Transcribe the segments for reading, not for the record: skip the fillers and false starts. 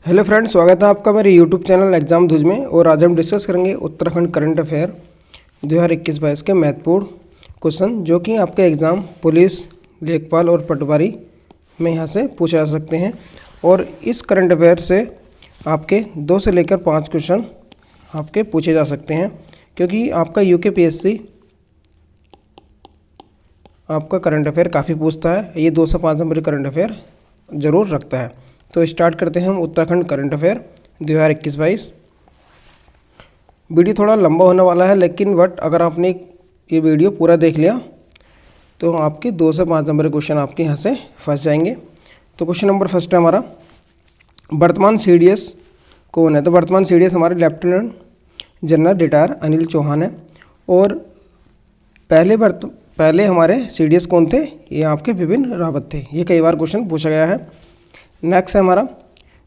Hello friends, स्वागत है आपका मेरे यूट्यूब चैनल एग्जाम धुज में। और आज हम डिस्कस करेंगे उत्तराखंड करंट अफेयर 2021-22 के महत्वपूर्ण क्वेश्चन जो कि आपके एग्ज़ाम पुलिस, लेखपाल और पटवारी में यहाँ से पूछे जा सकते हैं। और इस करंट अफेयर से आपके 2 से लेकर 5 क्वेश्चन आपके पूछे जा सकते हैं, क्योंकि आपका यूकेपीएससी आपका करंट अफेयर काफ़ी पूछता है। ये 2 से 5 नंबर करंट अफेयर ज़रूर रखता है। तो स्टार्ट करते हैं हम उत्तराखंड करंट अफेयर 2021-22। वीडियो थोड़ा लंबा होने वाला है, लेकिन अगर आपने ये वीडियो पूरा देख लिया तो आपके 2 से 5 नंबर क्वेश्चन आपके यहाँ से फंस जाएंगे। तो क्वेश्चन नंबर फर्स्ट है हमारा, वर्तमान सीडीएस कौन है? तो वर्तमान सीडीएस हमारे lieutenant general retire Anil Chauhan है। और पहले हमारे सीडीएस कौन थे? ये आपके विपिन रावत थे। ये कई बार क्वेश्चन पूछा गया है। नेक्स्ट है हमारा,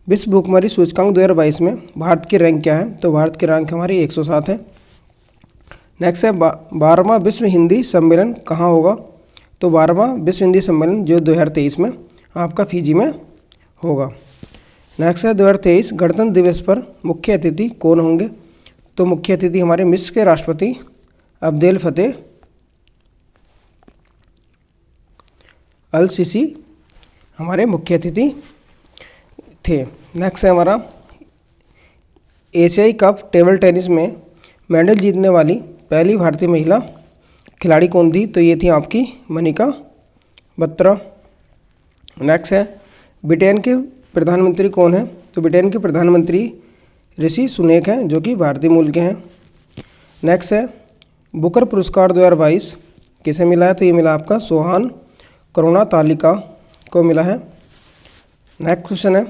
विश्व भुखमरी सूचकांक 2022 में भारत की रैंक क्या है? तो भारत की रैंक हमारी 107 है। नेक्स्ट है 12वां विश्व हिंदी सम्मेलन कहाँ होगा? तो 12वां विश्व हिंदी सम्मेलन जो 2023 में आपका फिजी में होगा। नेक्स्ट है 2023 गणतंत्र दिवस पर मुख्य अतिथि कौन होंगे? तो मुख्य अतिथि हमारे मिस्र के राष्ट्रपति अब्देल फतेह अल सीसी हमारे मुख्य अतिथि थे। नेक्स्ट है हमारा, एशियाई कप टेबल टेनिस में मेडल जीतने वाली पहली भारतीय महिला खिलाड़ी कौन थी? तो ये थी आपकी मनिका बत्रा। नेक्स्ट है, ब्रिटेन के प्रधानमंत्री कौन है? तो ब्रिटेन के प्रधानमंत्री ऋषि सुनैक हैं, जो कि भारतीय मूल के हैं। नेक्स्ट है, बुकर पुरस्कार 2022 किसे मिला है? तो ये मिला आपका सोहान करुणातालिका को मिला है। नेक्स्ट क्वेश्चन है,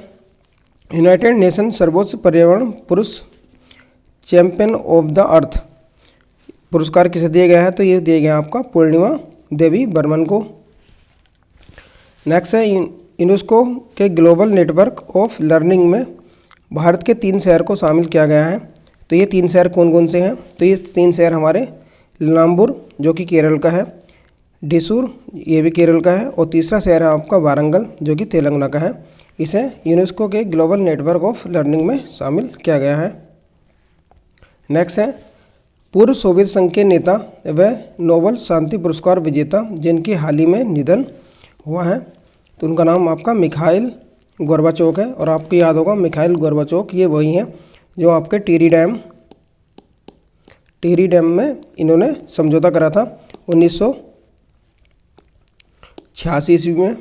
यूनाइटेड नेशन सर्वोच्च पर्यावरण पुरुष चैंपियन ऑफ द अर्थ पुरस्कार किसे दिया गया है? तो ये दिया गया आपका पूर्णिमा देवी बर्मन को। नेक्स्ट है, यूनेस्को के ग्लोबल नेटवर्क ऑफ लर्निंग में भारत के 3 शहर को शामिल किया गया है। तो ये 3 शहर कौन कौन से हैं? तो ये 3 शहर हमारे नीलाम्बूर जो कि केरल का है, डिसूर ये भी केरल का है, और तीसरा शहर है आपका वारंगल जो कि तेलंगाना का है। इसे यूनेस्को के ग्लोबल नेटवर्क ऑफ लर्निंग में शामिल किया गया है। नेक्स्ट है, पूर्व सोवियत संघ के नेता व नोबेल शांति पुरस्कार विजेता जिनकी हाल ही में निधन हुआ है, तो उनका नाम आपका मिखाइल गोर्बाचोव है। और आपको याद होगा मिखाइल गोर्बाचोव ये वही हैं जो आपके टिहरी डैम में इन्होंने समझौता करा था 1986 ईस्वी में।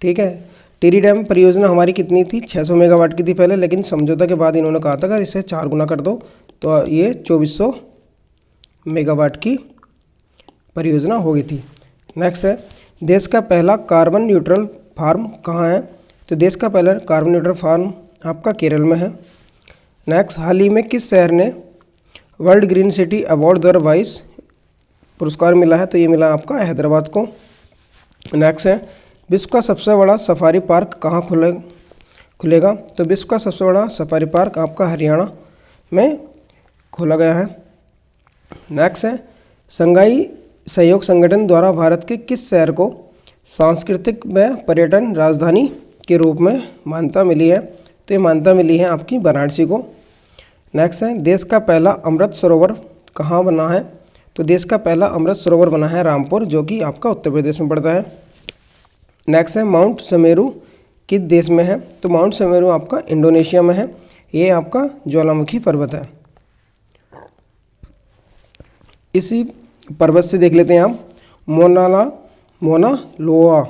ठीक है, टिहरी डैम परियोजना हमारी कितनी थी? 600 मेगावाट की थी पहले, लेकिन समझौता के बाद इन्होंने कहा था कि इसे 4 गुना कर दो, तो ये 2400 मेगावाट की परियोजना हो गई थी। नेक्स्ट है, देश का पहला कार्बन न्यूट्रल फार्म कहाँ है? तो देश का पहला कार्बन न्यूट्रल फार्म आपका केरल में है। नेक्स्ट, हाल ही में किस शहर ने वर्ल्ड ग्रीन सिटी अवार्ड 2022 पुरस्कार मिला है? तो ये मिला आपका हैदराबाद को। नेक्स्ट है, विश्व का सबसे बड़ा सफारी पार्क कहाँ खुलेगा? तो विश्व का सबसे बड़ा सफारी पार्क आपका हरियाणा में खोला गया है। नेक्स्ट है, शंघाई सहयोग संगठन द्वारा भारत के किस शहर को सांस्कृतिक व पर्यटन राजधानी के रूप में मान्यता मिली है? तो ये मान्यता मिली है आपकी वाराणसी को। नेक्स्ट है, देश का पहला अमृत सरोवर कहाँ बना है? तो देश का पहला अमृत सरोवर बना है रामपुर जो कि आपका उत्तर प्रदेश में पड़ता है। नेक्स्ट है, माउंट सुमेरु किस देश में है? तो माउंट सुमेरु आपका इंडोनेशिया में है। ये आपका ज्वालामुखी पर्वत है। इसी पर्वत से देख लेते हैं हम मोना लोआ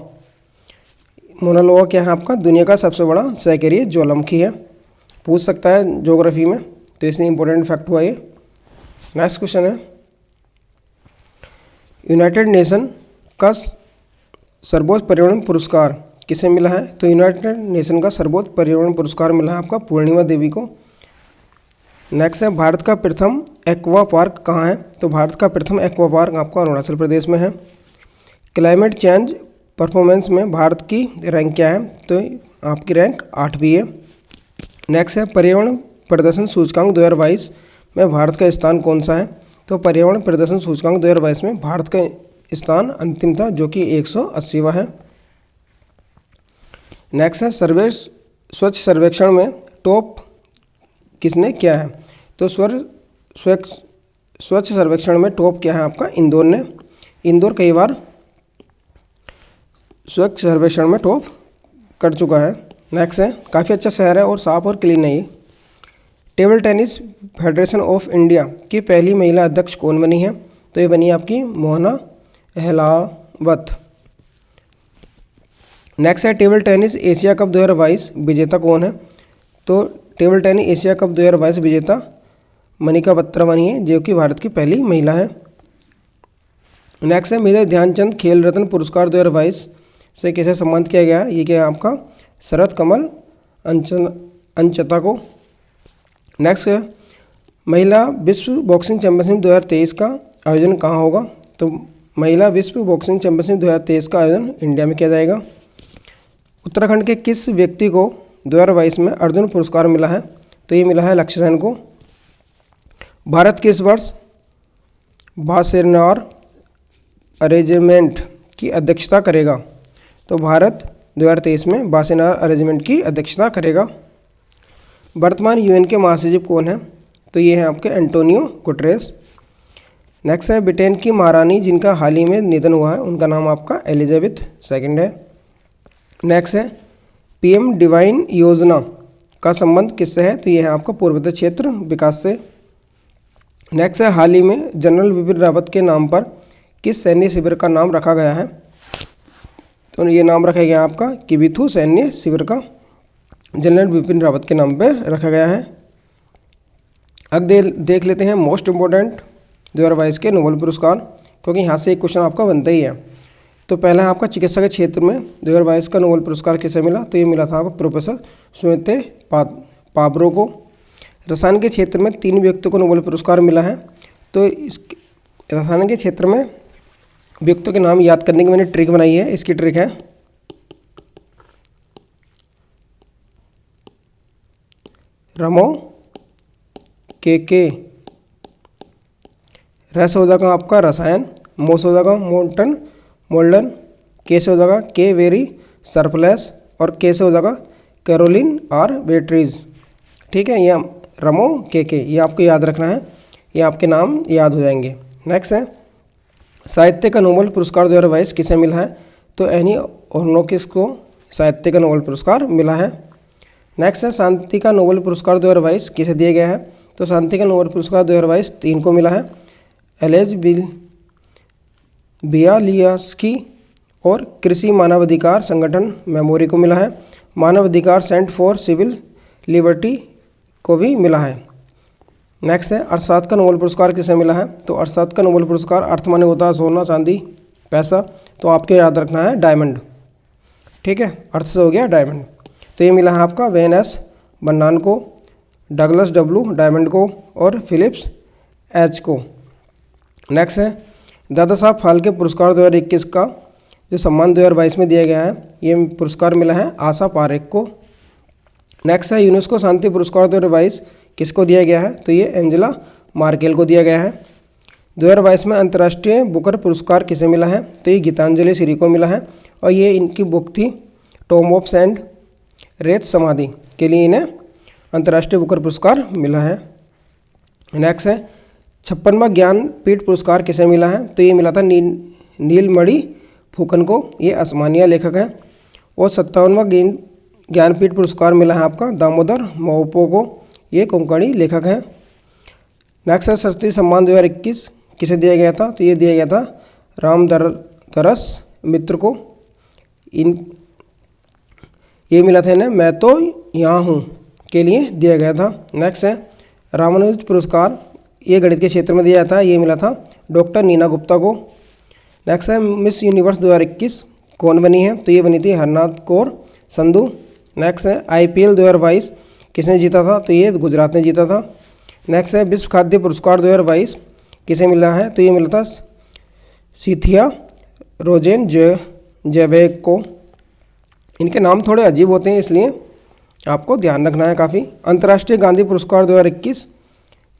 क्या है? आपका दुनिया का सबसे बड़ा सहकरीय ज्वालामुखी है। पूछ सकता है ज्योग्राफी में, तो इसलिए इंपॉर्टेंट फैक्ट हुआ ये। नेक्स्ट क्वेश्चन है, यूनाइटेड नेशन का सर्वोच्च पर्यावरण पुरस्कार किसे मिला है? तो यूनाइटेड नेशन का सर्वोच्च पर्यावरण पुरस्कार मिला है आपका पूर्णिमा देवी को। नेक्स्ट है, भारत का प्रथम एक्वा पार्क कहाँ है? तो भारत का प्रथम एक्वा पार्क आपका अरुणाचल प्रदेश में है। क्लाइमेट चेंज परफॉर्मेंस में भारत की रैंक क्या है? तो आपकी रैंक 8वीं है। नेक्स्ट है, पर्यावरण प्रदर्शन सूचकांक 2022 में भारत का स्थान कौन सा है? तो पर्यावरण प्रदर्शन सूचकांक 2022 में भारत का स्थान अंतिम था जो कि 180वां है। नेक्स्ट है, स्वच्छ सर्वेक्षण में टॉप किसने किया है? तो स्वच्छ सर्वेक्षण में टॉप क्या है आपका? इंदौर ने। इंदौर कई बार स्वच्छ सर्वेक्षण में टॉप कर चुका है। नेक्स्ट है, काफ़ी अच्छा शहर है और साफ और क्लीन है ये। Table tennis federation of India की पहली महिला अध्यक्ष कौन बनी है? तो ये बनी आपकी मोहना अहलावत। नेक्स्ट है, टेबल टेनिस एशिया कप 2022 विजेता कौन है? तो टेबल टेनिस एशिया कप 2022 विजेता मनिका बत्रा बनी है, जो कि भारत की पहली महिला है। नेक्स्ट है, मेजर ध्यानचंद खेल रत्न पुरस्कार 2022 से किसे सम्मानित किया गया है? ये क्या है आपका? शरद कमल अंचता को। नेक्स्ट है, महिला विश्व बॉक्सिंग चैंपियनशिप 2023 का आयोजन कहाँ होगा? तो महिला विश्व बॉक्सिंग चैंपियनशिप 2023 का आयोजन इंडिया में किया जाएगा। उत्तराखंड के किस व्यक्ति को 2022 में अर्जुन पुरस्कार मिला है? तो ये मिला है लक्ष्य सेन को। भारत किस वर्ष बासेनार अरेंजमेंट की अध्यक्षता करेगा? तो भारत 2023 में बासेनार अरेंजमेंट की अध्यक्षता करेगा। वर्तमान यूएन के महासचिव कौन है? तो ये है आपके एंटोनियो गुटेरेस। नेक्स्ट है, ब्रिटेन की महारानी जिनका हाल ही में निधन हुआ है, उनका नाम आपका एलिजाबेथ II है। नेक्स्ट है, पीएम डिवाइन योजना का संबंध किससे है? तो ये है आपका पूर्वोत्तर क्षेत्र विकास से। नेक्स्ट है, हाल ही में जनरल बिपिन रावत के नाम पर किस सैन्य शिविर का नाम रखा गया है? तो ये नाम रखा गया आपका किबिथु सैन्य शिविर का जनरल बिपिन रावत के नाम पर रखा गया है। अब देख लेते हैं मोस्ट इम्पोर्टेंट 2022 के नोबेल पुरस्कार, क्योंकि यहाँ से एक क्वेश्चन आपका बनता ही है। तो पहला है आपका चिकित्सा के क्षेत्र में 2022 का नोबेल पुरस्कार किसे मिला? तो ये मिला था आपको प्रोफेसर सुमिते पाब्रो को। रसायन के क्षेत्र में 3 व्यक्तियों को नोबेल पुरस्कार मिला है। तो इस रसायन के क्षेत्र में व्यक्तियों के नाम याद करने की मैंने ट्रिक बनाई है। इसकी ट्रिक है रमो के रस हो जाएगा आपका रसायन, मोस हो जाएगा मोल्डन, के से हो जाएगा के वेरी सरप्लस और के से हो जाएगा कैरोलिन और बेट्रीज। ठीक है, ये रमो के ये आपको याद रखना है, ये आपके नाम याद हो जाएंगे। नेक्स्ट है, साहित्य का नोबेल पुरस्कार 2022 किसे मिला है? तो एनी ओर्नोकिस को साहित्य का नोबेल पुरस्कार मिला है। नेक्स्ट है, शांति का नोबेल पुरस्कार 2022 किसे दिया गया है? तो शांति का नोबेल पुरस्कार 2022 3 को मिला है, एलेज बियालियास्की और कृषि मानवाधिकार संगठन मेमोरी को मिला है। मानवाधिकार सेंटर फॉर सिविल लिबर्टी को भी मिला है। नेक्स्ट है, अर्थशास्त्र का नोबेल पुरस्कार किसे मिला है? तो अर्थशास्त्र का नोबेल पुरस्कार अर्थ माने होता है सोना चांदी पैसा, तो आपको याद रखना है डायमंड। ठीक है, अर्थ से हो गया डायमंड। तो ये मिला है आपका वेन एस बन्नान को, डगलस डब्ल्यू डायमंड को और फिलिप्स एच को। नेक्स्ट है, दादा साहब फाल्के पुरस्कार 2021 का जो सम्मान 2022 में दिया गया है, ये पुरस्कार मिला है आशा पारेख को। नेक्स्ट है, यूनेस्को शांति पुरस्कार 2022 किसको दिया गया है? तो ये एंजेला मार्केल को दिया गया है। 2022 में अंतर्राष्ट्रीय बुकर पुरस्कार किसे मिला है? तो ये गीतांजलि श्री को मिला है और ये इनकी बुक थी टॉम ऑफ सैंड, रेत समाधि के लिए इन्हें अंतर्राष्ट्रीय बुकर पुरस्कार मिला है। नेक्स्ट है, 56वां ज्ञानपीठ पुरस्कार किसे मिला है? तो ये मिला था नीलमणि फुकन को, ये असमानिया लेखक हैं। और 57वां ज्ञानपीठ पुरस्कार मिला है आपका दामोदर मोहपो को, ये कोंकणी लेखक हैं। नेक्स्ट है, सरस्वती सम्मान 2021 किसे दिया गया था? तो ये दिया गया था रामदरस मित्र को। ये मिला था इन्हें मैं तो यहाँ हूँ के लिए दिया गया था। नेक्स्ट है, रामानुज पुरस्कार ये गणित के क्षेत्र में दिया था, ये मिला था डॉक्टर नीना गुप्ता को। नेक्स्ट है, मिस यूनिवर्स 2021 कौन बनी है? तो ये बनी थी हरनाथ कौर संधू। नेक्स्ट है, IPL 2022 किसने जीता था? तो ये गुजरात ने जीता था। नेक्स्ट है, विश्व खाद्य पुरस्कार 2022 किसे मिला है? तो ये मिला था सीथिया रोजेन जेवेक को। इनके नाम थोड़े अजीब होते हैं, इसलिए आपको ध्यान रखना है काफ़ी। अंतर्राष्ट्रीय गांधी पुरस्कार 2021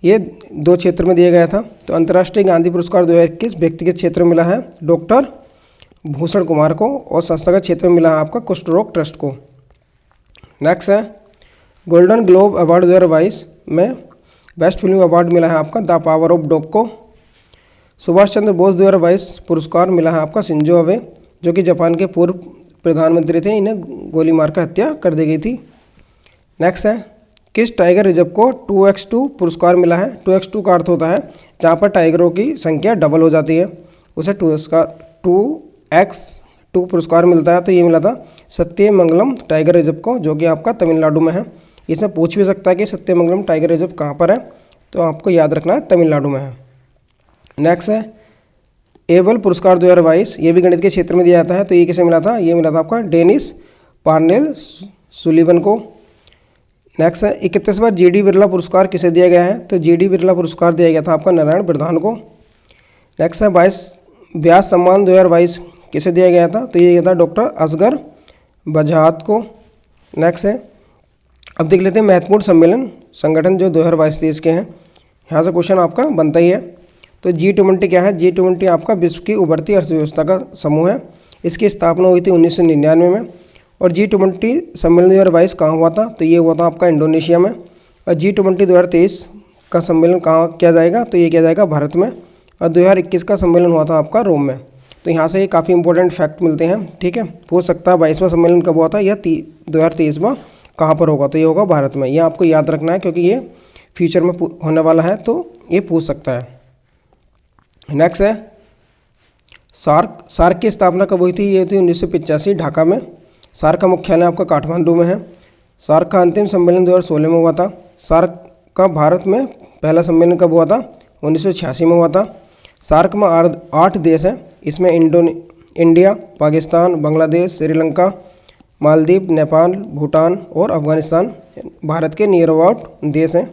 ये 2 क्षेत्र में दिया गया था। तो अंतर्राष्ट्रीय गांधी पुरस्कार 2021 व्यक्तिगत क्षेत्र में मिला है डॉक्टर भूषण कुमार को और संस्थागत क्षेत्र में मिला है आपका कुष्ठ रोग ट्रस्ट को। नेक्स्ट है गोल्डन ग्लोब अवार्ड 2022 में बेस्ट फिल्म अवार्ड मिला है आपका द पावर ऑफ डॉग को। सुभाष चंद्र बोस 2022 पुरस्कार मिला है आपका शिंजो अबे, जो कि जापान के पूर्व प्रधानमंत्री थे, इन्हें गोली मारकर हत्या कर दी गई थी। नेक्स्ट है किस टाइगर रिजर्व को 2x2 पुरस्कार मिला है। 2x2 का अर्थ होता है जहाँ पर टाइगरों की संख्या डबल हो जाती है, उसे 2x2 पुरस्कार मिलता है। तो ये मिला था सत्यमंगलम टाइगर रिजर्व को, जो कि आपका तमिलनाडु में है। इसमें पूछ भी सकता है कि सत्यमंगलम टाइगर रिजर्व कहाँ पर है, तो आपको याद रखना है तमिलनाडु में है। नेक्स्ट है एबल पुरस्कार 2022, ये भी गणित के क्षेत्र में दिया जाता है। तो ये किसे मिला था, ये मिला था आपका डेनिस पार्नेल सुलिवन को। नेक्स्ट है 31वां GD बिरला पुरस्कार किसे दिया गया है। तो GD बिरला पुरस्कार दिया गया था आपका नारायण प्रधान को। नेक्स्ट है 22 व्यास सम्मान 2022 किसे दिया गया था। तो ये था डॉक्टर असगर बजाहत को। नेक्स्ट है अब देख लेते हैं महत्वपूर्ण सम्मेलन संगठन जो 2022-23 के हैं। यहाँ से क्वेश्चन आपका बनता ही है। तो G20 क्या है। G20 आपका विश्व की उभरती अर्थव्यवस्था का समूह है। इसकी स्थापना हुई थी 1999 में। और G20 सम्मेलन 2022 कहाँ हुआ था। तो ये हुआ था आपका इंडोनेशिया में। और G20 2023 का सम्मेलन कहाँ किया जाएगा। तो ये किया जाएगा भारत में। और 2021 का सम्मेलन हुआ था आपका रोम में। तो यहाँ से काफ़ी इंपॉर्टेंट फैक्ट मिलते हैं, ठीक है। हो सकता है 22वां सम्मेलन कब हुआ था या 2023वां कहाँ पर होगा। तो ये होगा भारत में। ये आपको याद रखना है क्योंकि ये फ्यूचर में होने वाला है, तो ये पूछ सकता है। नेक्स्ट है सार्क की स्थापना कब हुई थी। ये थी 1985 ढाका में। सार्क का मुख्यालय आपका काठमांडू में है। सार्क का अंतिम सम्मेलन 2016 में हुआ था। सार्क का भारत में पहला सम्मेलन कब हुआ था, 1986 में हुआ था। सार्क में 8 देश हैं। इसमें इंडिया, पाकिस्तान, बांग्लादेश, श्रीलंका, मालदीव, नेपाल, भूटान और अफगानिस्तान भारत के नियर अबाउट देश हैं।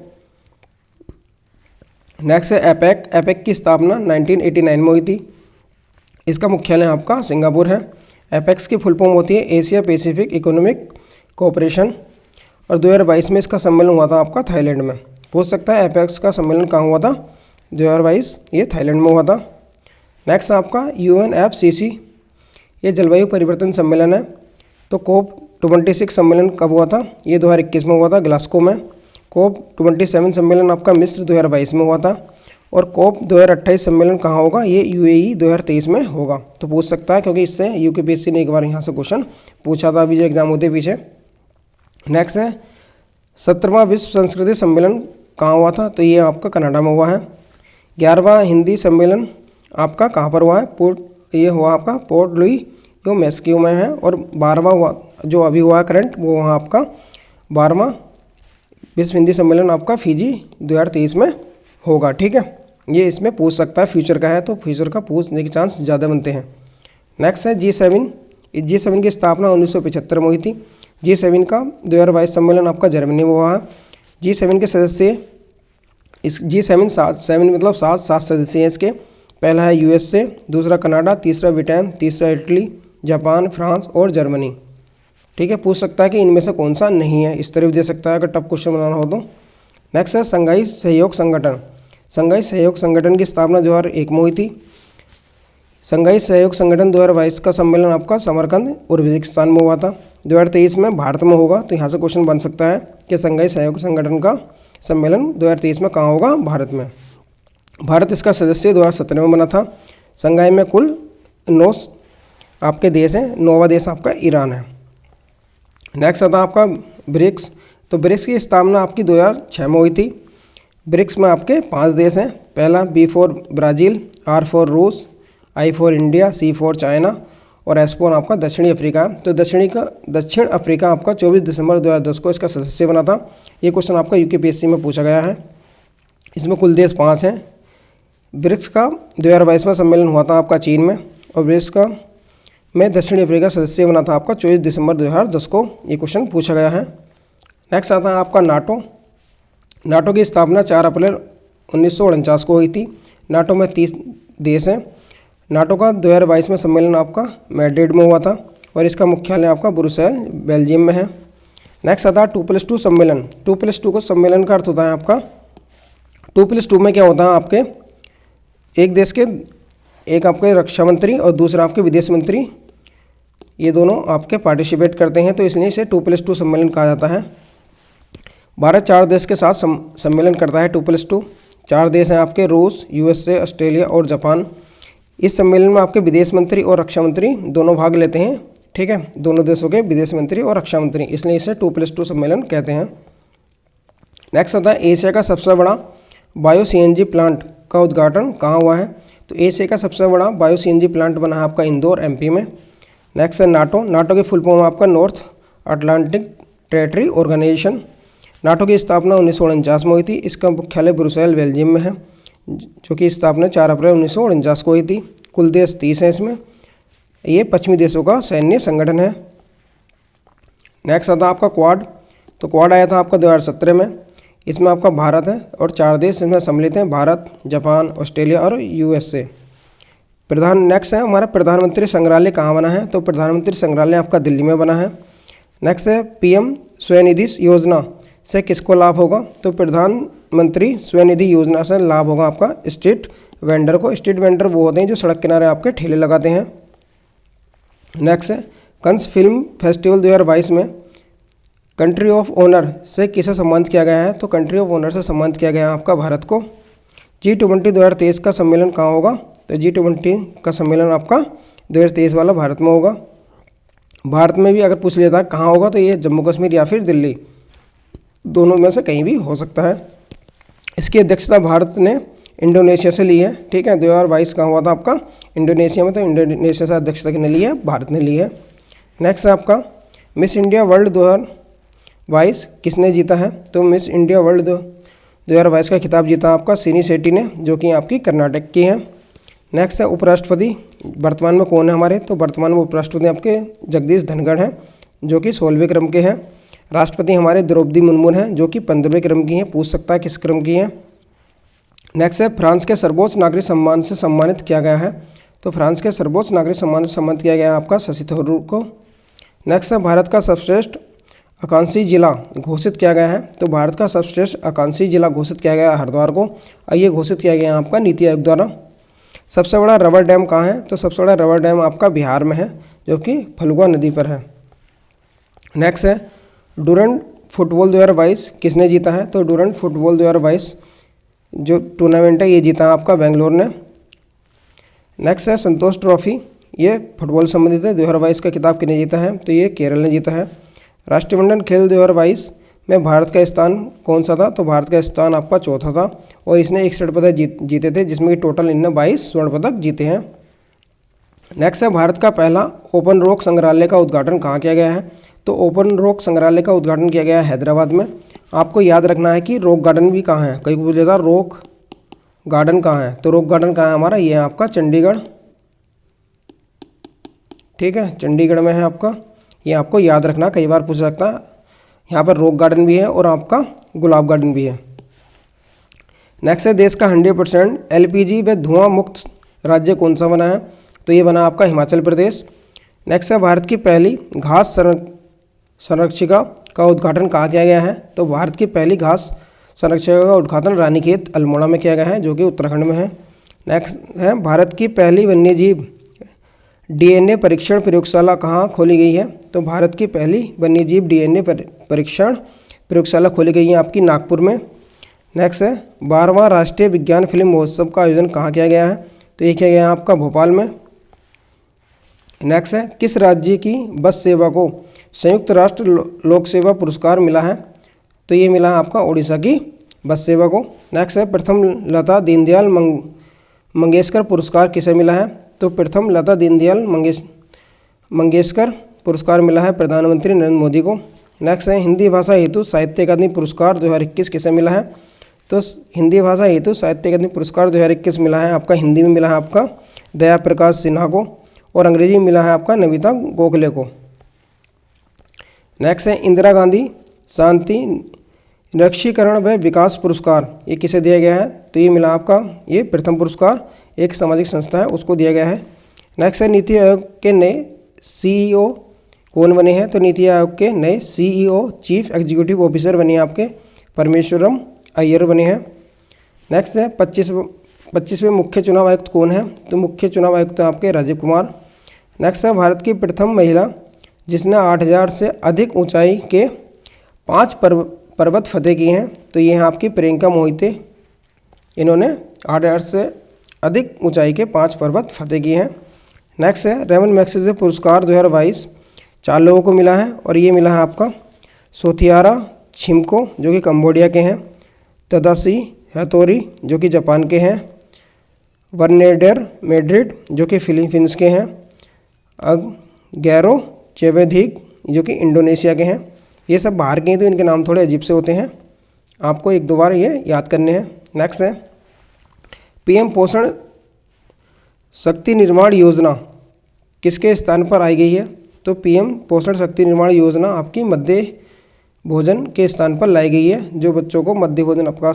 नेक्स्ट है एपेक। एपेक की स्थापना 1989 में हुई थी। इसका मुख्यालय आपका सिंगापुर है। एपेक्स की फुल फॉर्म होती है एशिया पैसिफिक इकोनॉमिक कोऑपरेशन। और 2022 में इसका सम्मेलन हुआ था आपका थाईलैंड में। पूछ सकता है एपेक्स का सम्मेलन कहाँ हुआ था, 2022 ये थाईलैंड में हुआ था। नेक्स्ट आपका UNFCCC, ये जलवायु परिवर्तन सम्मेलन है। तो COP26 सम्मेलन कब हुआ था, ये 2021 में हुआ था ग्लासगो में। COP27 सम्मेलन आपका मिस्र 2022 में हुआ था। और COP 2028 सम्मेलन कहाँ होगा, ये UAE 2023 में होगा। तो पूछ सकता है क्योंकि इससे UPSC ने एक बार यहाँ से क्वेश्चन पूछा था अभी जो एग्जाम होते पीछे। नेक्स्ट है 17वां विश्व संस्कृति सम्मेलन कहाँ हुआ था। तो ये आपका कनाडा में हुआ है। 11वां हिंदी सम्मेलन आपका कहाँ पर हुआ है, ये हुआ आपका पोर्ट लुई जो मेस्क्यू में है। और 12वां हुआ जो अभी हुआ करंट, वो वहाँ आपका 12वां विश्व हिंदी सम्मेलन आपका फिजी 2023 में होगा, ठीक है। ये इसमें पूछ सकता है, फ्यूचर का है तो फ्यूचर का पूछने के चांस ज़्यादा बनते हैं। नेक्स्ट है G7। इस G7 की स्थापना 1975 में हुई थी। G7 का 2022 सम्मेलन आपका जर्मनी में हुआ है। G7 के सदस्य, इस G7 7 मतलब 7 सदस्य हैं इसके। पहला है USA, दूसरा कनाडा, तीसरा ब्रिटेन, तीसरा इटली, जापान, फ्रांस और जर्मनी, ठीक है। पूछ सकता है कि इनमें से कौन सा नहीं है, इस तरह भी दे सकता है अगर टफ क्वेश्चन बनाना हो तो। नेक्स्ट है संघाई सहयोग संगठन। संघाई सहयोग संगठन की स्थापना 2001 में हुई थी। संघाई सहयोग संगठन 2022 का सम्मेलन आपका समरकंद उज्बेकिस्तान में हुआ था। 2023 में भारत में होगा। तो यहाँ से क्वेश्चन बन सकता है कि संघाई सहयोग संगठन का सम्मेलन 2023 में कहाँ होगा, भारत में। भारत इसका सदस्य 2017 में बना था। संघाई में कुल 9 आपके देश हैं, 9वां देश आपका ईरान है। नेक्स्ट आता है आपका ब्रिक्स। तो ब्रिक्स की स्थापना आपकी 2006 में हुई थी। ब्रिक्स में आपके 5 देश हैं। पहला B for Brazil, R for रूस, I for India, C for China और S फॉर आपका दक्षिणी अफ्रीका। तो दक्षिण अफ्रीका आपका 24 दिसंबर 2010 को इसका सदस्य बना था। ये क्वेश्चन आपका UPSC में पूछा गया है। इसमें कुल देश 5 हैं। ब्रिक्स का 2022वां सम्मेलन हुआ था आपका चीन में। और ब्रिक्स का में दक्षिणी अफ्रीका सदस्य बना था आपका 24 दिसंबर 2010 को। ये क्वेश्चन पूछा गया है। नेक्स्ट आता है आपका नाटो। नाटो की स्थापना 4 अप्रैल 1949 को हुई थी। नाटो में 30 देश हैं। नाटो का 2022 में सम्मेलन आपका मैड्रिड में हुआ था और इसका मुख्यालय आपका ब्रुसेल बेल्जियम में है। नेक्स्ट आता है 2+2 सम्मेलन। 2+2 को सम्मेलन का अर्थ होता है आपका 2+2 में क्या होता है आपके एक देश के एक आपके रक्षा मंत्री और दूसरा आपके विदेश मंत्री ये दोनों आपके पार्टिसिपेट करते हैं, तो इसलिए इसे 2+2 सम्मेलन कहा जाता है। भारत 4 देश के साथ सम्मेलन करता है 2+2। 4 देश हैं आपके रूस, यूएसए, ऑस्ट्रेलिया और जापान। इस सम्मेलन में आपके विदेश मंत्री और रक्षा मंत्री दोनों भाग लेते हैं, ठीक है, दोनों देशों के विदेश मंत्री और रक्षा मंत्री, इसलिए इसे 2+2 सम्मेलन कहते हैं। नेक्स्ट आता है एशिया का सबसे बड़ा बायो सीएनजी प्लांट का उद्घाटन कहाँ हुआ है? तो एशिया का सबसे बड़ा बायो सीएनजी प्लांट बना है आपका इंदौर, एमपी में। नेक्स्ट है नाटो। नाटो की फुल फॉर्म आपका North Atlantic territory organisation. NATO की स्थापना 1949 में हुई थी। इसका मुख्यालय ब्रुसेल, बेल्जियम में है, जो कि स्थापना 4 अप्रैल 1949 को हुई थी। कुल देश 30 हैं इसमें। ये पश्चिमी देशों का सैन्य संगठन है। नेक्स्ट आता है आपका क्वाड। तो क्वाड आया था आपका 2017 में। इसमें आपका भारत है और 4 देश इसमें सम्मिलित हैं, भारत, जापान, ऑस्ट्रेलिया और यूएसए। नेक्स्ट है हमारा प्रधानमंत्री संग्रहालय कहाँ बना है? तो प्रधानमंत्री संग्रहालय आपका दिल्ली में बना है। नेक्स्ट है पीएम स्वनिधि योजना से किसको लाभ होगा? तो प्रधानमंत्री स्वनिधि योजना से लाभ होगा आपका स्ट्रीट वेंडर को। स्ट्रीट वेंडर वो होते हैं जो सड़क किनारे आपके ठेले लगाते हैं। नेक्स्ट है कांस फिल्म फेस्टिवल 2022 में कंट्री ऑफ ऑनर से किसे सम्मानित किया गया है? तो कंट्री ऑफ ऑनर से सम्मानित किया गया है आपका भारत को। G20 2023 का सम्मेलन कहाँ होगा? तो G20 का सम्मेलन आपका 2023 वाला भारत में होगा। भारत में भी अगर पूछ लिया था कहाँ होगा तो ये जम्मू कश्मीर या फिर दिल्ली, दोनों में से कहीं भी हो सकता है। इसकी अध्यक्षता भारत ने इंडोनेशिया से ली है, ठीक है। 2022 का हुआ था आपका इंडोनेशिया में, तो इंडोनेशिया से अध्यक्षता किसने ली है? भारत ने ली है। नेक्स्ट है आपका मिस इंडिया वर्ल्ड 2022 किसने जीता है? तो मिस इंडिया वर्ल्ड 2022 का खिताब जीता आपका सिनी शेट्टी ने, जो कि आपकी कर्नाटक की है। नेक्स्ट है उपराष्ट्रपति वर्तमान में कौन है हमारे? तो वर्तमान में उपराष्ट्रपति आपके जगदीश धनखड़ हैं, जो कि 16वें क्रम के हैं। राष्ट्रपति हमारे द्रौपदी मुर्मू हैं, जो कि 15वें क्रम की हैं। पूछ सकता है किस क्रम की हैं। नेक्स्ट है फ्रांस के सर्वोच्च नागरिक सम्मान से सम्मानित किया गया है। तो फ्रांस के सर्वोच्च नागरिक सम्मान से सम्मानित किया गया है आपका शशि थरूर को। नेक्स्ट है भारत का सर्वश्रेष्ठ आकांक्षी जिला घोषित किया गया है। तो भारत का सर्वश्रेष्ठ आकांक्षी जिला घोषित किया गया है हरिद्वार को, और ये घोषित किया गया है आपका नीति आयोग द्वारा। सबसे बड़ा रबर डैम कहाँ है? तो सबसे बड़ा रबर डैम आपका बिहार में है, जो कि फल्गुआ नदी पर है। नेक्स्ट है डूरंड फुटबॉल 2022 किसने जीता है? तो डूरंड फुटबॉल 2022 जो टूर्नामेंट है ये जीता आपका बेंगलोर ने। नेक्स्ट है संतोष ट्रॉफी, ये फुटबॉल संबंधित है। 2022 का खिताब किसने जीता है? तो ये केरल ने जीता है। राष्ट्रमंडल खेल 2022 में भारत का स्थान कौन सा था? तो भारत का स्थान आपका चौथा था, और इसने 61 पदक जीते थे, जिसमें कि टोटल इनने 22 स्वर्ण पदक जीते हैं। नेक्स्ट है भारत का पहला ओपन रॉक संग्रहालय का उद्घाटन कहाँ किया गया है? तो ओपन रॉक संग्रहालय का उद्घाटन किया गया है हैदराबाद में। आपको याद रखना है कि रॉक गार्डन भी कहाँ है, कहीं पूछ लेता रॉक गार्डन कहाँ है? तो रॉक गार्डन कहाँ है हमारा? ये है आपका चंडीगढ़, ठीक है, चंडीगढ़ में है आपका। ये आपको याद रखना, कई बार पूछ सकता है। यहाँ पर रॉक गार्डन भी है और आपका गुलाब गार्डन भी है। नेक्स्ट है देश का 100% LPG व धुआं मुक्त राज्य कौन सा बना है? तो ये बना आपका हिमाचल प्रदेश। नेक्स्ट है भारत की पहली घास संरक्षिका का उद्घाटन कहाँ किया गया है? तो भारत की पहली घास संरक्षिका का उद्घाटन रानीखेत अल्मोड़ा में किया गया है, जो कि उत्तराखंड में है। नेक्स्ट है भारत की पहली वन्यजीव DNA परीक्षण प्रयोगशाला कहाँ खोली गई है? तो भारत की पहली वन्यजीव DNA परीक्षण प्रयोगशाला खोली गई है आपकी नागपुर में। नेक्स्ट है 12वां राष्ट्रीय विज्ञान फिल्म महोत्सव का आयोजन कहाँ किया गया है? तो ये किया गया है आपका भोपाल में। नेक्स्ट है किस राज्य की बस सेवा को संयुक्त राष्ट्र लोक सेवा पुरस्कार मिला है? तो ये मिला है आपका उड़ीसा की बस सेवा को। नेक्स्ट है प्रथम लता दीनदयाल मंगेशकर पुरस्कार किसे मिला है? तो प्रथम लता दीनदयाल मंगेशकर पुरस्कार मिला है प्रधानमंत्री नरेंद्र मोदी को। नेक्स्ट है हिंदी भाषा हेतु साहित्य अकादमी पुरस्कार 2021 किसे मिला है? तो हिंदी भाषा हेतु साहित्य अकादमी पुरस्कार 2021 मिला है आपका, हिंदी में मिला है आपका दया प्रकाश सिन्हा को, और अंग्रेजी में मिला है आपका नमिता गोखले को। नेक्स्ट है इंदिरा गांधी शांति निरक्षीकरण व विकास पुरस्कार, ये किसे दिया गया है? तो ये मिला आपका ये प्रथम पुरस्कार एक सामाजिक संस्था है उसको दिया गया है। नेक्स्ट है नीति आयोग के नए CEO कौन बने हैं? तो नीति आयोग के नए CEO चीफ एग्जीक्यूटिव ऑफिसर बने आपके परमेश्वरम अय्यर बने हैं। नेक्स्ट है 25वें मुख्य चुनाव आयुक्त कौन है? तो मुख्य चुनाव आयुक्त आपके राजीव कुमार। नेक्स्ट है भारत की प्रथम महिला जिसने 8000 से अधिक ऊंचाई के 5 पर्वत फतेह किए हैं, तो ये हैं आपकी प्रियंका मोहिते। इन्होंने 8000 से अधिक ऊंचाई के 5 पर्वत फतेह किए हैं। नेक्स्ट है रेमन मैग्सेसे पुरस्कार 2022 4 लोगों को मिला है, और ये मिला है आपका सोथियारा छिमको जो कि कंबोडिया के हैं, तदाशी हथोरी जो कि जापान के हैं, वर्नेडर मेड्रिड जो कि फिलीपींस के हैं, गैरो चेवेधिक जो कि इंडोनेशिया के हैं। ये सब बाहर के हैं तो इनके नाम थोड़े अजीब से होते हैं, आपको 1-2 बार ये याद करने हैं। नेक्स्ट है पीएम पोषण शक्ति निर्माण योजना किसके स्थान पर आई गई है, तो पीएम पोषण शक्ति निर्माण योजना आपकी मध्य भोजन के स्थान पर लाई गई है। जो बच्चों को मध्य भोजन आपका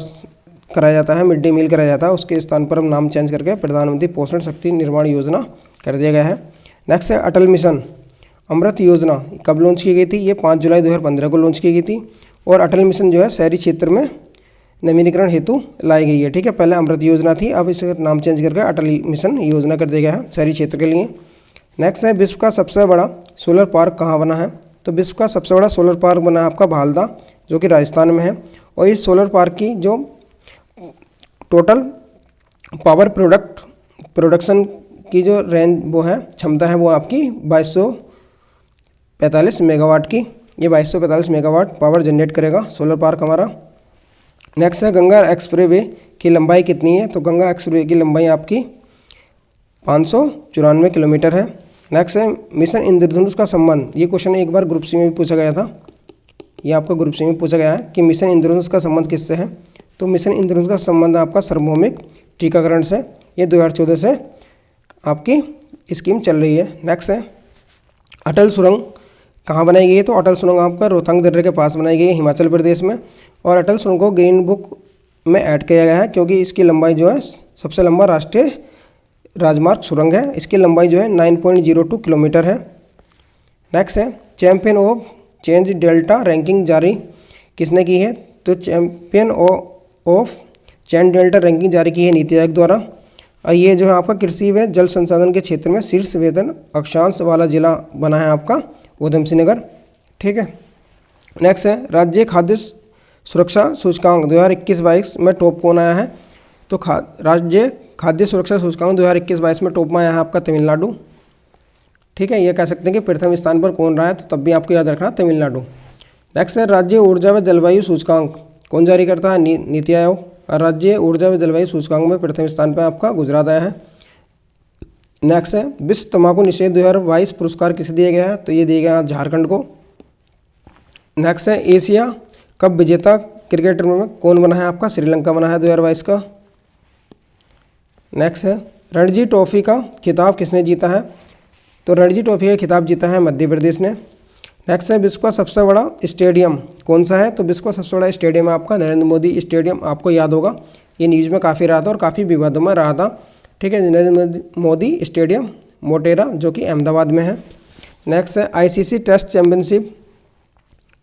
कराया जाता है, मिड डे मील कराया जाता है, उसके स्थान पर हम नाम चेंज करके प्रधानमंत्री पोषण शक्ति निर्माण योजना कर दिया गया है। नेक्स्ट है अटल मिशन अमृत योजना कब लॉन्च की गई थी, ये 5 जुलाई 2015 को लॉन्च की गई थी। और अटल मिशन जो है शहरी क्षेत्र में नवीनीकरण हेतु लाई गई है। ठीक है, पहले अमृत योजना थी, अब इसे नाम चेंज करके अटल मिशन योजना कर दिया गया है शहरी क्षेत्र के लिए। नेक्स्ट है विश्व का सबसे बड़ा सोलर पार्क कहाँ बना है, तो विश्व का सबसे बड़ा सोलर पार्क बना है आपका भालदा जो कि राजस्थान में है। और इस सोलर पार्क की जो टोटल पावर प्रोडक्शन की जो रेंज वो है क्षमता है वो आपकी 2245 मेगावाट की, ये 2245 मेगावाट पावर जनरेट करेगा सोलर पार्क हमारा। नेक्स्ट है गंगा एक्सप्रेसवे की लंबाई कितनी है, तो गंगा एक्सप्रेसवे की लंबाई आपकी 594 किलोमीटर है। नेक्स्ट है मिशन इंद्रधनुष का संबंध, ये क्वेश्चन एक बार ग्रुप सी में भी पूछा गया था, ये आपको ग्रुप सी में पूछा गया है कि मिशन इंद्रधनुष का संबंध किससे है, तो मिशन इंद्रधनुष का संबंध आपका सार्वभौमिक टीकाकरण से, ये 2014 से आपकी स्कीम चल रही है। नेक्स्ट है अटल सुरंग कहाँ बनाई गई है, तो अटल सुरंग आपका रोहतांग दर्रे के पास बनाई गई है हिमाचल प्रदेश में। और अटल सुरंग को ग्रीन बुक में ऐड किया गया है क्योंकि इसकी लंबाई जो है सबसे लंबा राष्ट्रीय राजमार्ग सुरंग है, इसकी लंबाई जो है 9.02 किलोमीटर है। नेक्स्ट है champion of change delta ranking जारी किसने की है, तो champion of change delta ranking जारी की है नीति आयोग द्वारा। और ये जो है आपका कृषि व जल संसाधन के क्षेत्र में शीर्ष वेतन अक्षांश वाला जिला बना है आपका ऊधम सिंह नगर। ठीक है, नेक्स्ट है राज्य खाद्य सुरक्षा सूचकांक 2021-22 में टॉप कौन आया है, तो राज्य खाद्य सुरक्षा सूचकांक 2021-22 में टॉप में आया है आपका तमिलनाडु। ठीक है, ये कह सकते हैं कि प्रथम स्थान पर कौन रहा है, तो तब भी आपको याद रखना तमिलनाडु। नेक्स्ट है राज्य ऊर्जा व जलवायु सूचकांक कौन जारी करता है, नीति आयोग। और राज्य ऊर्जा व जलवायु सूचकांक में प्रथम स्थान पर आपका गुजरात आया है। नेक्स्ट है विश्व तंबाकू निषेध 2022 पुरस्कार किसे दिया गया है, तो ये दिया गया झारखंड को। नेक्स्ट है एशिया कप विजेता क्रिकेटर में कौन बना है, आपका श्रीलंका बना है 2022 का। नेक्स्ट है रणजी ट्रॉफी का खिताब किसने जीता है, तो रणजी ट्रॉफी का खिताब जीता है मध्य प्रदेश ने। नेक्स्ट है विश्व का सबसे बड़ा स्टेडियम कौन सा है, तो विश्व का सबसे बड़ा स्टेडियम है आपका नरेंद्र मोदी स्टेडियम, आपको याद होगा ये न्यूज़ में काफ़ी रहा था और काफ़ी विवादों में रहा था। ठीक है, नरेंद्र मोदी स्टेडियम मोटेरा जो कि अहमदाबाद में है। नेक्स्ट है आईसीसी टेस्ट चैंपियनशिप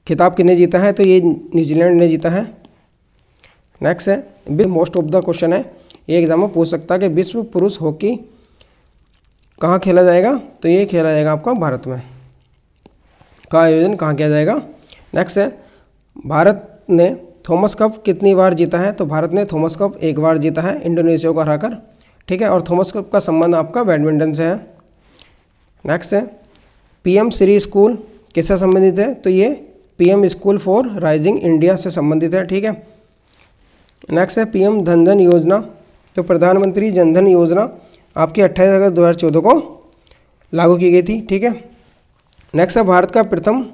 खिताब किसने जीता है, तो ये न्यूजीलैंड ने जीता है। नेक्स्ट है मोस्ट ऑफ द क्वेश्चन है, ये एग्जाम में पूछ सकता है कि विश्व पुरुष हॉकी कहाँ खेला जाएगा, तो ये खेला जाएगा आपका भारत में, का आयोजन कहाँ किया जाएगा। नेक्स्ट है भारत ने थॉमस कप कितनी बार जीता है, तो भारत ने थॉमस कप 1 बार जीता है इंडोनेशिया को हराकर। ठीक है, और थॉमस कप का संबंध आपका बैडमिंटन से है। नेक्स्ट है पीएम श्री स्कूल किससे संबंधित है, तो ये PM school for rising India से संबंधित है। ठीक है, नेक्स्ट है पीएम धन धन योजना, तो प्रधानमंत्री जन धन योजना आपकी 28 अगस्त 2014 को लागू की गई थी। ठीक है, नेक्स्ट है भारत का प्रथम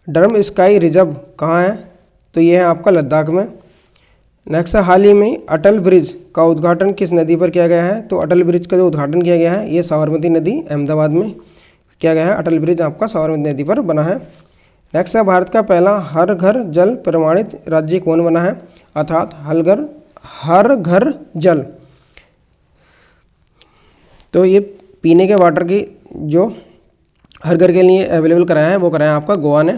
डर्म स्काई रिजर्व कहाँ है, तो ये है आपका लद्दाख में। नेक्स्ट है हाल ही में अटल ब्रिज का उद्घाटन किस नदी पर किया गया है, तो अटल ब्रिज का जो उद्घाटन किया गया है ये साबरमती नदी अहमदाबाद में किया गया है। अटल ब्रिज आपका साबरमती नदी पर बना है। नेक्स्ट है भारत का पहला हर घर जल प्रमाणित राज्य कौन बना है, अर्थात हर घर जल, तो ये पीने के वाटर की जो हर घर के लिए अवेलेबल कराया है वो कराया आपका गोवा ने,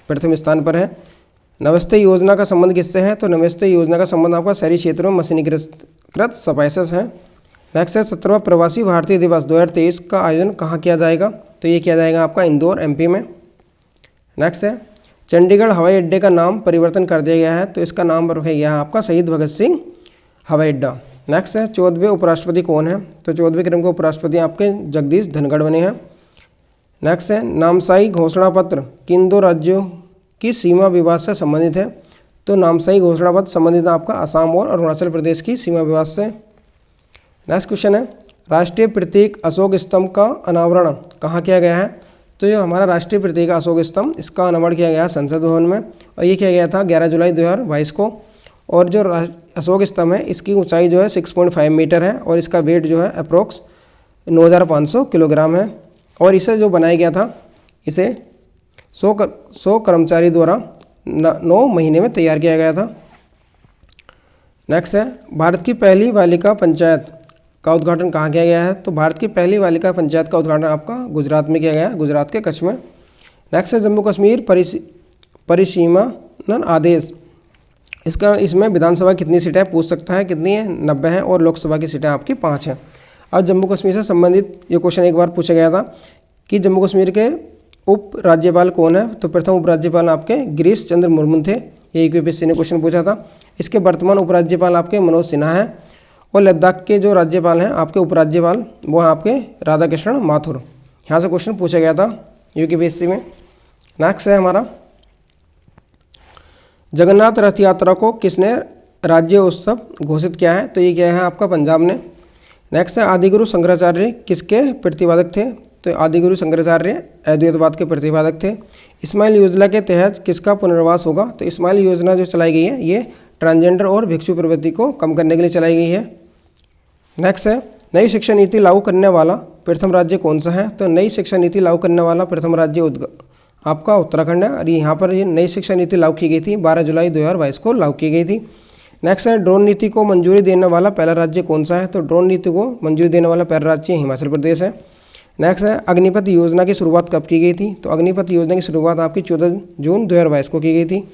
प्रथम स्थान पर है। नमस्ते योजना का संबंध किससे है, तो नमस्ते योजना का संबंध आपका शहरी क्षेत्रों में मशीनीकृत स्पाइसेस है। नेक्स्ट है 17वां प्रवासी भारतीय दिवस 2023 का आयोजन कहाँ किया जाएगा? तो ये किया जाएगा आपका इंदौर MP में। नेक्स्ट है चंडीगढ़ हवाई अड्डे का नाम परिवर्तन कर दिया गया है, तो इसका नाम रखा गया है आपका शहीद भगत सिंह हवाई अड्डा। नेक्स्ट है 14वें उपराष्ट्रपति कौन है? तो 14वें क्रम के उपराष्ट्रपति आपके जगदीश धनखड़ बने हैं। नेक्स्ट है नामसाई घोषणा पत्र किन दो राज्यों की सीमा विवाद से संबंधित है? तो नामसाई घोषणा पत्र संबंधित आपका असम और अरुणाचल प्रदेश की सीमा विवाद से। नेक्स्ट क्वेश्चन है राष्ट्रीय प्रतीक अशोक स्तंभ का अनावरण कहाँ किया गया है? तो ये हमारा राष्ट्रीय प्रतीक अशोक स्तंभ, इसका अनावरण किया गया संसद भवन में, और ये किया गया था 11 जुलाई 2022 को। और जो अशोक स्तंभ है इसकी ऊंचाई जो है 6.5 मीटर है और इसका वेट जो है अप्रोक्स 9500 किलोग्राम है। और इसे जो बनाया गया था इसे 100 कर्मचारी द्वारा 9 महीने में तैयार किया गया था। नेक्स्ट है भारत की पहली बालिका पंचायत का उद्घाटन कहाँ किया गया है? तो भारत की पहली बालिका पंचायत का उद्घाटन आपका गुजरात में किया गया है, गुजरात के कच्छ में। नेक्स्ट है जम्मू कश्मीर परिसीमन आदेश, इसमें विधानसभा कितनी सीटें पूछ सकता है, कितनी है? 90 है और लोकसभा की सीटें आपकी 5 हैं। अब जम्मू कश्मीर से संबंधित ये क्वेश्चन एक बार पूछा गया था कि जम्मू कश्मीर के उप राज्यपाल कौन है? तो प्रथम उपराज्यपाल आपके गिरीश चंद्र मुर्मू थे, ये यूपीएससी ने क्वेश्चन पूछा था। इसके वर्तमान उपराज्यपाल आपके मनोज सिन्हा है और लद्दाख के जो राज्यपाल हैं आपके उपराज्यपाल वो हैं आपके राधाकृष्ण माथुर। यहाँ से क्वेश्चन पूछा गया था यूपीएससी में। नेक्स्ट है हमारा जगन्नाथ रथ यात्रा को किसने राज्य उत्सव घोषित किया है? तो ये क्या है आपका पंजाब ने। नेक्स्ट है आदिगुरु शंकराचार्य किसके प्रतिपादक थे? तो आदिगुरु शंकराचार्य अद्वैतवाद के प्रतिपादक थे। स्माइल योजना के तहत किसका पुनर्वास होगा? तो स्माइल योजना जो चलाई गई है ये ट्रांसजेंडर और भिक्षु प्रवृत्ति को कम करने के लिए चलाई गई है। नेक्स्ट है नई शिक्षा नीति लागू करने वाला प्रथम राज्य कौन सा है? तो नई शिक्षा नीति लागू करने वाला प्रथम राज्य आपका उत्तराखंड है और यहाँ पर ये नई शिक्षा नीति लागू की गई थी 12 जुलाई 2022 को लागू की गई थी। नेक्स्ट है ड्रोन नीति को मंजूरी देने वाला पहला राज्य कौन सा है? तो ड्रोन नीति को मंजूरी देने वाला पहला राज्य हिमाचल प्रदेश है। नेक्स्ट है अग्निपथ योजना की शुरुआत कब की गई थी? तो अग्निपथ योजना की शुरुआत आपकी 14 जून 2022 को की गई थी।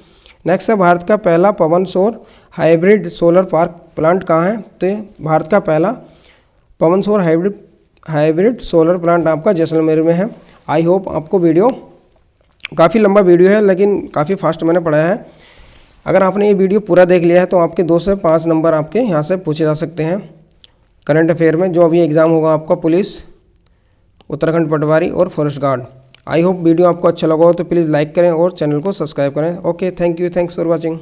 नेक्स्ट है भारत का पहला पवन सौर हाइब्रिड सोलर पार्क प्लांट कहाँ है? तो भारत का पहला पवन सौर हाइब्रिड सोलर प्लांट आपका जैसलमेर में है। आई होप आपको वीडियो, काफ़ी लंबा वीडियो है लेकिन काफ़ी फास्ट मैंने पढ़ाया है। अगर आपने ये वीडियो पूरा देख लिया है तो आपके 2 से 5 नंबर आपके यहाँ से पूछे जा सकते हैं करंट अफेयर में, जो अभी एग्ज़ाम होगा आपका पुलिस, उत्तराखंड पटवारी और forest guard. I hope video आपको अच्छा लगा हो तो प्लीज़ लाइक करें और चैनल को सब्सक्राइब करें। Okay, thank you, thanks for watching.